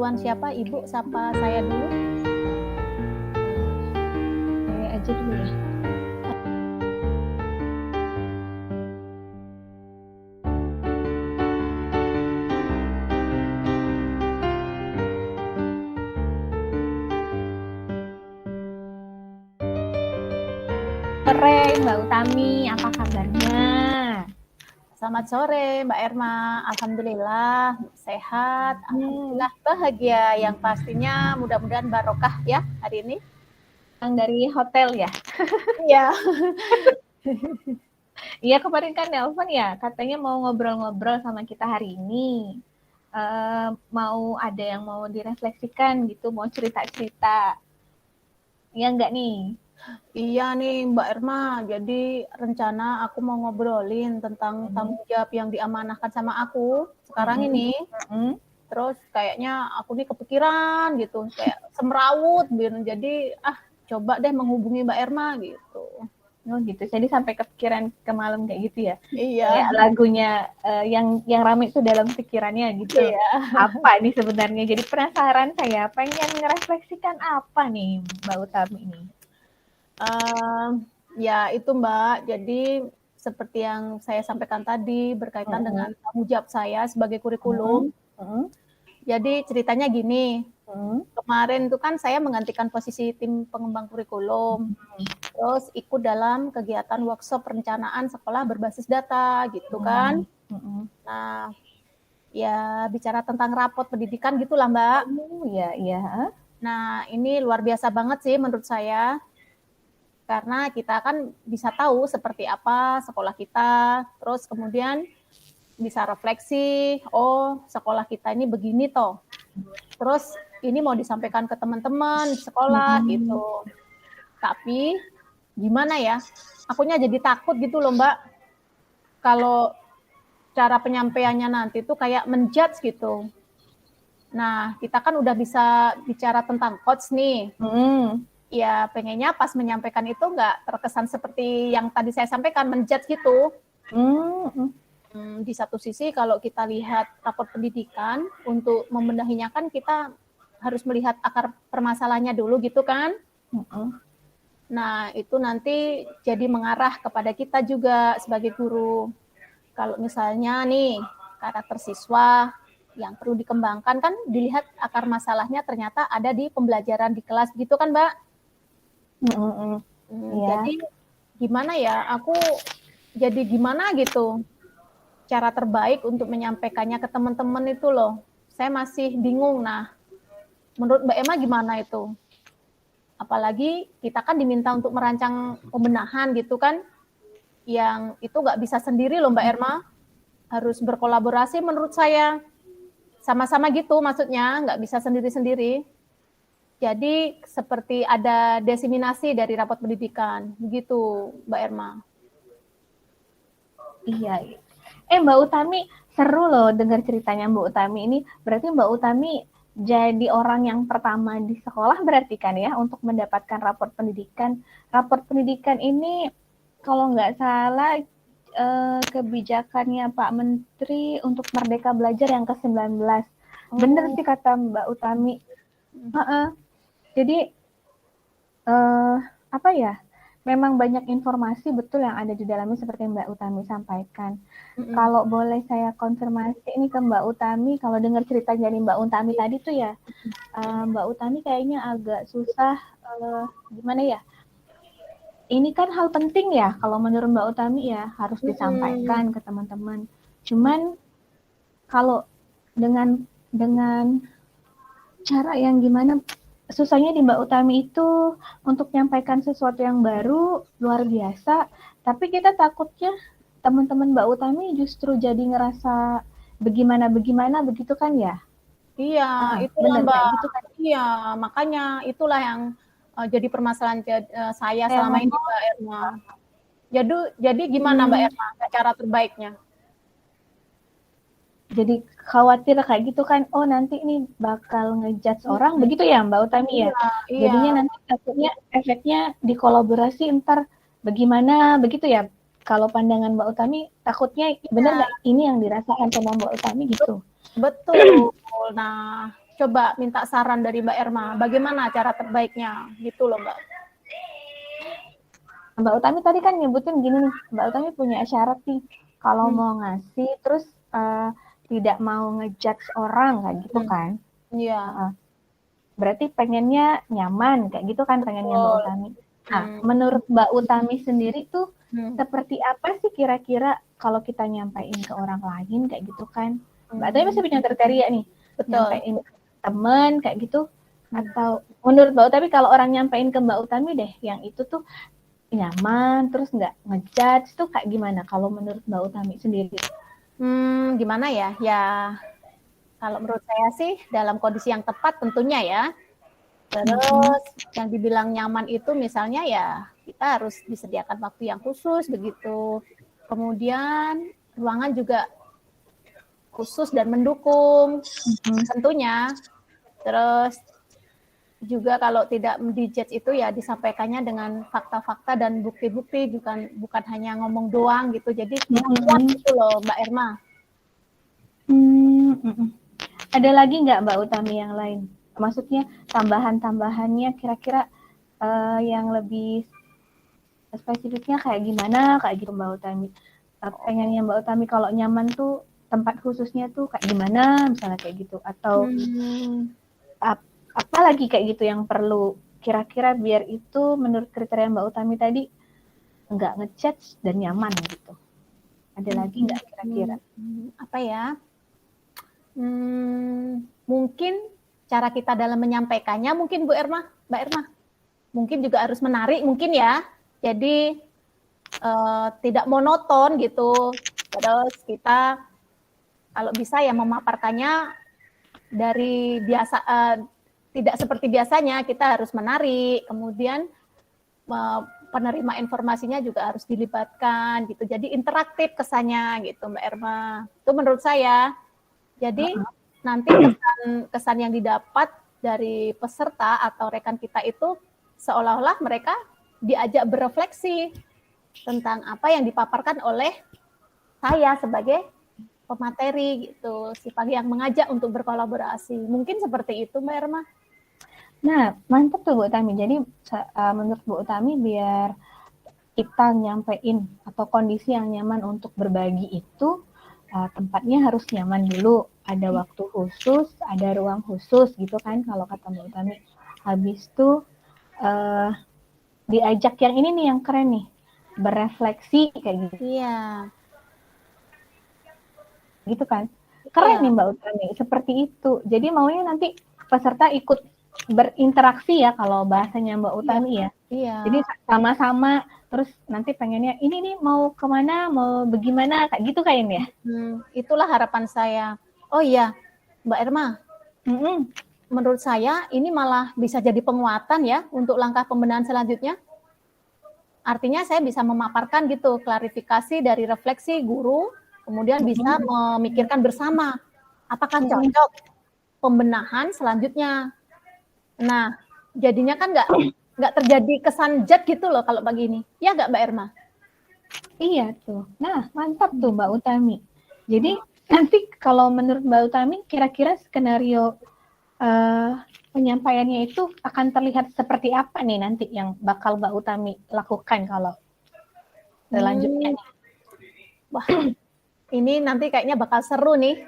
duluan siapa? Ibu sapa saya dulu? Saya aja dulu ya. Sore Mbak Utami, apa kabarnya? Selamat sore Mbak Erma, Alhamdulillah sehat, Alhamdulillah bahagia, yang pastinya mudah-mudahan barokah ya hari ini. Yang dari hotel ya? Iya. Iya kemarin kan nelpon ya, katanya mau ngobrol-ngobrol sama kita hari ini. Mau ada yang mau direfleksikan gitu, mau cerita-cerita. Iya enggak nih? Iya nih Mbak Erma, jadi rencana aku mau ngobrolin tentang tanggung jawab yang diamanahkan sama aku sekarang ini. Terus kayaknya aku nih kepikiran gitu, kayak semrawut, jadi coba deh menghubungi Mbak Erma gitu. Oh gitu, jadi sampai kepikiran ke malam kayak gitu ya? Iya. Kayak lagunya yang rame itu dalam pikirannya gitu. Iya. Apa nih sebenarnya? Jadi penasaran saya, pengen ngerefleksikan apa nih Mbak Utami ini? Ya itu Mbak, jadi seperti yang saya sampaikan tadi berkaitan dengan tanggung jawab saya sebagai kurikulum. Jadi ceritanya gini, kemarin itu kan saya menggantikan posisi tim pengembang kurikulum, terus ikut dalam kegiatan workshop perencanaan sekolah berbasis data gitu kan. Nah, ya bicara tentang rapot pendidikan gitulah Mbak. Iya. Nah ini luar biasa banget sih menurut saya. Karena kita kan bisa tahu seperti apa sekolah kita, terus kemudian bisa refleksi, oh sekolah kita ini begini toh. Terus ini mau disampaikan ke teman-teman di sekolah gitu. Tapi gimana ya, akunya jadi takut gitu loh Mbak. Kalau cara penyampaiannya nanti tuh kayak menjudge gitu. Nah, kita kan udah bisa bicara tentang coach nih. Ya pengennya pas menyampaikan itu nggak terkesan seperti yang tadi saya sampaikan, menjudge gitu. Di satu sisi kalau kita lihat rapor pendidikan, untuk membenahinya kan kita harus melihat akar permasalahannya dulu gitu kan. Nah itu nanti jadi mengarah kepada kita juga sebagai guru. Kalau misalnya nih karakter siswa yang perlu dikembangkan kan dilihat akar masalahnya ternyata ada di pembelajaran di kelas gitu kan Mbak. Jadi gimana ya, aku jadi gimana gitu cara terbaik untuk menyampaikannya ke teman-teman itu loh, saya masih bingung. Nah menurut Mbak Emma gimana itu, apalagi kita kan diminta untuk merancang pembenahan gitu kan, yang itu nggak bisa sendiri loh Mbak Erma, harus berkolaborasi menurut saya, sama-sama gitu maksudnya, nggak bisa sendiri-sendiri. Jadi seperti ada diseminasi dari rapot pendidikan, begitu Mbak Erma. Iya. Mbak Utami, seru loh dengar ceritanya Mbak Utami ini. Berarti Mbak Utami jadi orang yang pertama di sekolah berarti kan ya untuk mendapatkan rapor pendidikan. Rapor pendidikan ini kalau nggak salah kebijakannya Pak Menteri untuk Merdeka Belajar yang ke-19. Bener sih kata Mbak Utami. Jadi apa ya? Memang banyak informasi betul yang ada di dalamnya seperti yang Mbak Utami sampaikan. Kalau boleh saya konfirmasi ini ke Mbak Utami, kalau dengar cerita dari Mbak Utami tadi tuh ya, Mbak Utami kayaknya agak susah, gimana ya? Ini kan hal penting ya, kalau menurut Mbak Utami ya harus disampaikan ke teman-teman. Cuman kalau dengan cara yang gimana, susahnya di Mbak Utami itu untuk menyampaikan sesuatu yang baru, luar biasa. Tapi kita takutnya teman-teman Mbak Utami justru jadi ngerasa bagaimana begitu kan ya? Iya, itulah Mbak. Gitu kan? Iya, makanya itulah yang jadi permasalahan saya selama ini Mbak Erma. Jadi gimana Mbak Erma cara terbaiknya? Jadi khawatir kayak gitu kan, oh nanti ini bakal ngejudge orang, begitu ya Mbak Utami ya? Iya. Jadinya nanti takutnya efeknya di kolaborasi ntar bagaimana, begitu ya? Kalau pandangan Mbak Utami, takutnya benar nggak ini yang dirasakan sama Mbak Utami gitu? Betul. Nah, coba minta saran dari Mbak Erma, bagaimana cara terbaiknya gitu loh Mbak. Mbak Utami tadi kan nyebutin gini nih, Mbak Utami punya syarat nih, kalau mau ngasih terus tidak mau ngejudge orang kayak gitu kan? Iya. Berarti pengennya nyaman kayak gitu kan pengennya Mbak Utami. Nah, menurut Mbak Utami sendiri tuh seperti apa sih kira-kira kalau kita nyampein ke orang lain kayak gitu kan? Mbak Utami masih punya kriteria nih, nyampein ke teman kayak gitu, atau menurut Mbak Utami kalau orang nyampein ke Mbak Utami deh, yang itu tuh nyaman, terus nggak ngejudge tuh kayak gimana kalau menurut Mbak Utami sendiri? Gimana ya? Ya, kalau menurut saya sih dalam kondisi yang tepat tentunya ya. Terus yang dibilang nyaman itu misalnya ya kita harus disediakan waktu yang khusus begitu. Kemudian ruangan juga khusus dan mendukung tentunya. Terus juga kalau tidak di-judge itu ya disampaikannya dengan fakta-fakta dan bukti-bukti, bukan hanya ngomong doang gitu. Jadi kuat gitu loh Mbak Erma. Ada lagi nggak Mbak Utami yang lain? Maksudnya tambahan-tambahannya kira-kira yang lebih spesifiknya kayak gimana kayak gitu Mbak Utami? Pengennya Mbak Utami kalau nyaman tuh tempat khususnya tuh kayak gimana misalnya kayak gitu, atau apa lagi kayak gitu yang perlu kira-kira biar itu menurut kriteria Mbak Utami tadi nggak ngejudge dan nyaman gitu. Ada lagi nggak kira-kira? Apa ya? Mungkin cara kita dalam menyampaikannya mungkin Mbak Erma mungkin juga harus menarik mungkin ya. Jadi tidak monoton gitu. Terus kita kalau bisa ya memaparkannya dari biasa tidak seperti biasanya, kita harus menarik, kemudian penerima informasinya juga harus dilibatkan gitu. Jadi interaktif kesannya gitu Mbak Erma. Itu menurut saya. Jadi nanti kesan yang didapat dari peserta atau rekan kita itu seolah-olah mereka diajak berefleksi tentang apa yang dipaparkan oleh saya sebagai pemateri gitu, si pagi yang mengajak untuk berkolaborasi. Mungkin seperti itu Mbak Erma. Nah, mantap tuh Bu Utami. Jadi menurut Bu Utami biar kita nyampein atau kondisi yang nyaman untuk berbagi itu tempatnya harus nyaman dulu, ada waktu khusus, ada ruang khusus gitu kan kalau kata Mbak Utami. Habis itu diajak yang ini nih yang keren nih, berefleksi kayak gitu. Iya. Gitu kan. Keren nih Mbak Utami, seperti itu. Jadi maunya nanti peserta ikut berinteraksi ya kalau bahasanya Mbak Utami ya. Iya. Jadi sama-sama, terus nanti pengennya ini nih mau kemana, mau bagaimana, kayak gitu kayaknya. Itulah harapan saya. Oh iya, Mbak Erma. Menurut saya ini malah bisa jadi penguatan ya untuk langkah pembenahan selanjutnya. Artinya saya bisa memaparkan gitu, klarifikasi dari refleksi guru, kemudian bisa memikirkan bersama apakah cocok pembenahan selanjutnya. Nah, jadinya kan nggak terjadi kesan judge gitu loh kalau begini. Ya nggak Mbak Erma? Iya tuh. Nah, mantap tuh Mbak Utami. Jadi nanti kalau menurut Mbak Utami kira-kira skenario penyampaiannya itu akan terlihat seperti apa nih nanti yang bakal Mbak Utami lakukan kalau selanjutnya? Wah, ini nanti kayaknya bakal seru nih.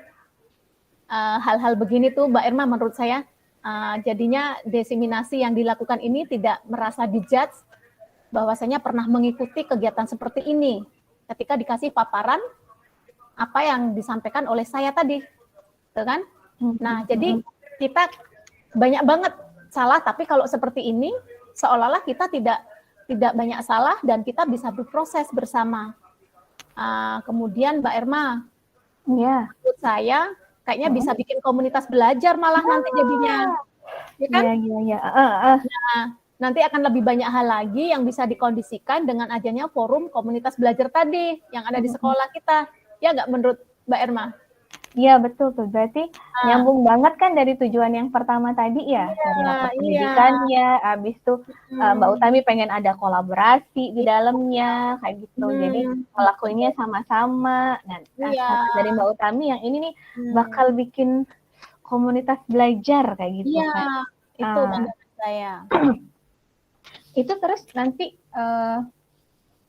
Hal-hal begini tuh Mbak Erma menurut saya. Jadinya diseminasi yang dilakukan ini tidak merasa dijudge bahwasanya pernah mengikuti kegiatan seperti ini ketika dikasih paparan apa yang disampaikan oleh saya tadi, tuh kan? Nah, jadi kita banyak banget salah, tapi kalau seperti ini seolah-olah kita tidak banyak salah dan kita bisa berproses bersama. Kemudian Mbak Erma, menurut saya kayaknya bisa bikin komunitas belajar malah nanti jadinya. Ya kan? Iya. Nah, nanti akan lebih banyak hal lagi yang bisa dikondisikan dengan adanya forum komunitas belajar tadi yang ada di sekolah kita. Ya nggak menurut Mbak Erma? Iya betul tuh, berarti nyambung banget kan dari tujuan yang pertama tadi ya, dari rapat pendidikannya, habis itu Mbak Utami pengen ada kolaborasi di dalamnya, kayak gitu, jadi ngelakuinnya sama-sama. Nah, dari Mbak Utami yang ini nih bakal bikin komunitas belajar kayak gitu. Iya, itu pandangan saya. Itu terus nanti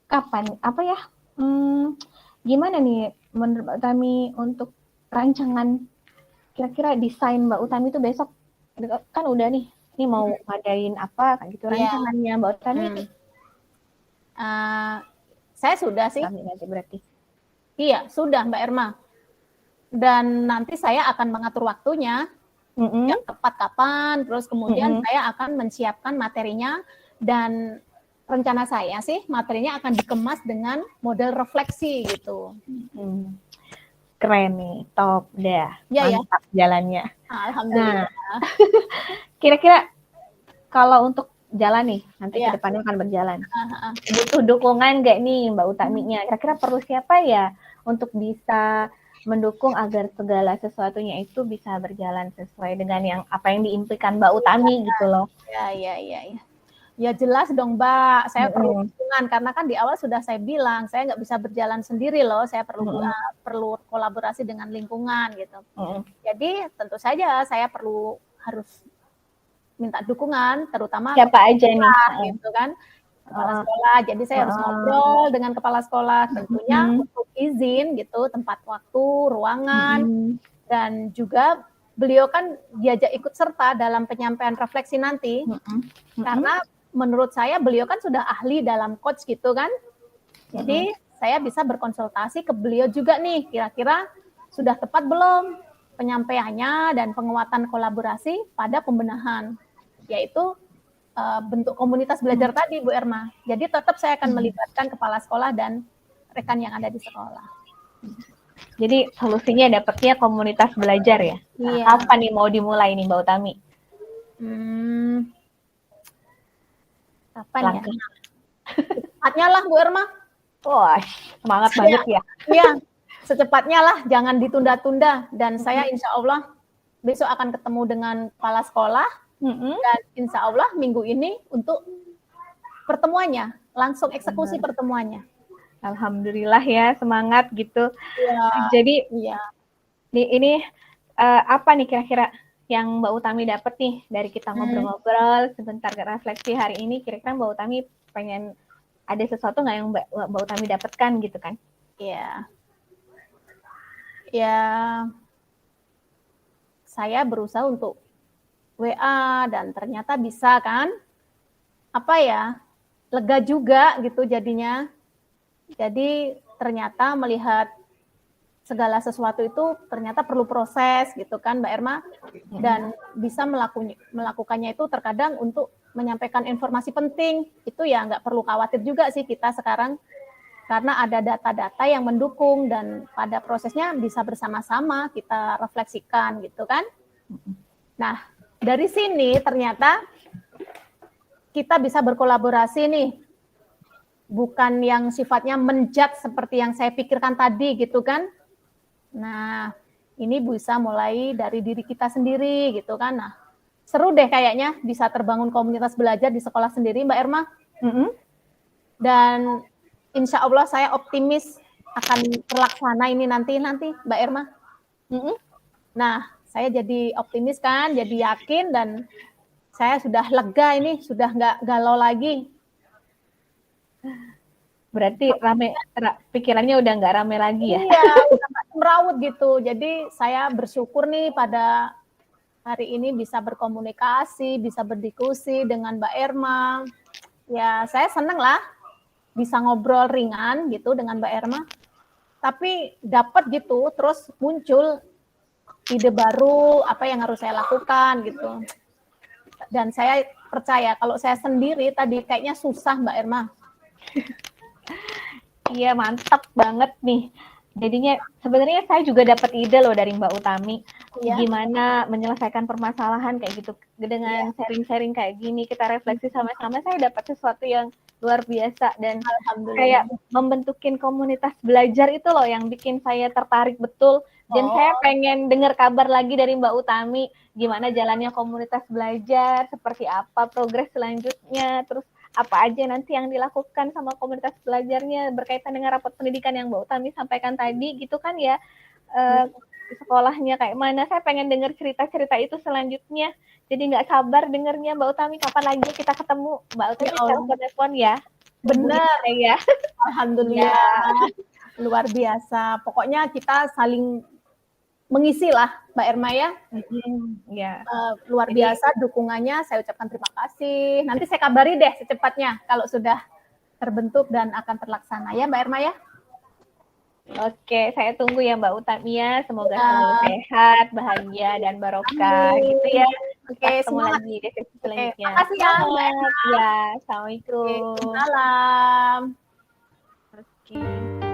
kapan? Apa ya? Gimana nih menurut Mbak Utami untuk rancangan kira-kira desain Mbak Utami itu besok kan udah nih, ini mau ngadain apa kayak gitu rancangannya Mbak Utami? Saya sudah sih. Nanti berarti. Iya, sudah Mbak Erma. Dan nanti saya akan mengatur waktunya yang tepat kapan, terus kemudian saya akan menyiapkan materinya dan rencana saya sih materinya akan dikemas dengan model refleksi gitu. Keren nih, top dah. Ya, mantap jalannya. Alhamdulillah. Nah, kira-kira kalau untuk jalan nih, nanti ke depannya akan berjalan. Butuh dukungan nggak nih Mbak Utaminya? Kira-kira perlu siapa ya untuk bisa mendukung agar segala sesuatunya itu bisa berjalan sesuai dengan yang apa yang diimpikan Mbak Utami gitu loh. Ya jelas dong Mbak, saya perlu dukungan karena kan di awal sudah saya bilang saya nggak bisa berjalan sendiri loh, saya perlu kolaborasi dengan lingkungan gitu. Jadi tentu saja saya harus minta dukungan, terutama siapa aja nih gitu kan, kepala sekolah. Jadi saya harus ngobrol dengan kepala sekolah, tentunya untuk izin gitu, tempat waktu, ruangan, dan juga beliau kan diajak ikut serta dalam penyampaian refleksi nanti, karena menurut saya beliau kan sudah ahli dalam coach gitu kan, jadi saya bisa berkonsultasi ke beliau juga nih, kira-kira sudah tepat belum penyampaiannya dan penguatan kolaborasi pada pembenahan, yaitu bentuk komunitas belajar tadi Bu Erma. Jadi tetap saya akan melibatkan kepala sekolah dan rekan yang ada di sekolah. Jadi solusinya dapatnya komunitas belajar ya? Iya. Apa nih mau dimulai nih Mbak Utami? Kapan ya? Secepatnya lah Bu Erma. Wah, semangat banget ya. Iya, secepatnya lah, jangan ditunda-tunda. Dan saya insya Allah besok akan ketemu dengan kepala sekolah, dan insya Allah minggu ini untuk pertemuannya, langsung eksekusi pertemuannya. Alhamdulillah ya, semangat gitu. Ya, jadi ini apa nih kira-kira yang Mbak Utami dapat nih dari kita ngobrol-ngobrol sebentar refleksi hari ini, kira-kira Mbak Utami pengen ada sesuatu nggak yang Mbak Utami dapatkan gitu kan? Iya. Ya, saya berusaha untuk WA dan ternyata bisa kan, apa ya, lega juga gitu jadinya. Jadi ternyata melihat segala sesuatu itu ternyata perlu proses gitu kan Mbak Erma, dan bisa melakukannya itu terkadang untuk menyampaikan informasi penting, itu ya nggak perlu khawatir juga sih kita sekarang, karena ada data-data yang mendukung dan pada prosesnya bisa bersama-sama kita refleksikan gitu kan. Nah, dari sini ternyata kita bisa berkolaborasi nih, bukan yang sifatnya menjudge seperti yang saya pikirkan tadi gitu kan. Nah, ini bisa mulai dari diri kita sendiri gitu kan. Nah, seru deh kayaknya bisa terbangun komunitas belajar di sekolah sendiri Mbak Erma. Dan insya Allah saya optimis akan terlaksana ini nanti Mbak Erma. Nah, saya jadi optimis kan, jadi yakin, dan saya sudah lega ini, sudah nggak galau lagi. Berarti pikirannya udah nggak rame lagi ya? Iya, udah nggak merawut gitu. Jadi saya bersyukur nih pada hari ini bisa berkomunikasi, bisa berdiskusi dengan Mbak Erma. Ya, saya seneng lah bisa ngobrol ringan gitu dengan Mbak Erma. Tapi dapat gitu, terus muncul ide baru, apa yang harus saya lakukan gitu. Dan saya percaya kalau saya sendiri tadi kayaknya susah Mbak Erma. Iya, mantap banget nih. Jadinya sebenarnya saya juga dapat ide loh dari Mbak Utami, gimana menyelesaikan permasalahan kayak gitu. Dengan sharing-sharing kayak gini, kita refleksi sama-sama, saya dapat sesuatu yang luar biasa. Dan kayak membentukin komunitas belajar itu loh yang bikin saya tertarik betul. Dan saya pengen dengar kabar lagi dari Mbak Utami, gimana jalannya komunitas belajar, seperti apa progres selanjutnya, terus apa aja nanti yang dilakukan sama komunitas belajarnya berkaitan dengan rapat pendidikan yang Mbak Utami sampaikan tadi gitu kan ya. sekolahnya kayak mana. Saya pengen dengar cerita-cerita itu selanjutnya. Jadi nggak sabar dengernya Mbak Utami. Kapan lagi kita ketemu? Mbak Utami telepon-telepon ya. Benar. Ya. Alhamdulillah. Ya. Luar biasa. Pokoknya kita saling mengisi lah Mbak Erma ya. Ya. Luar biasa dukungannya. Saya ucapkan terima kasih. Nanti saya kabari deh secepatnya kalau sudah terbentuk dan akan terlaksana ya Mbak Erma ya. Oke, saya tunggu ya Mbak Utami ya. Semoga selalu sehat, bahagia, dan barokah. Gitu ya. Oke, ketemu lagi di sesi selanjutnya. Makasih ya Mbak Erma. Ya, assalamualaikum. Salam. Oke.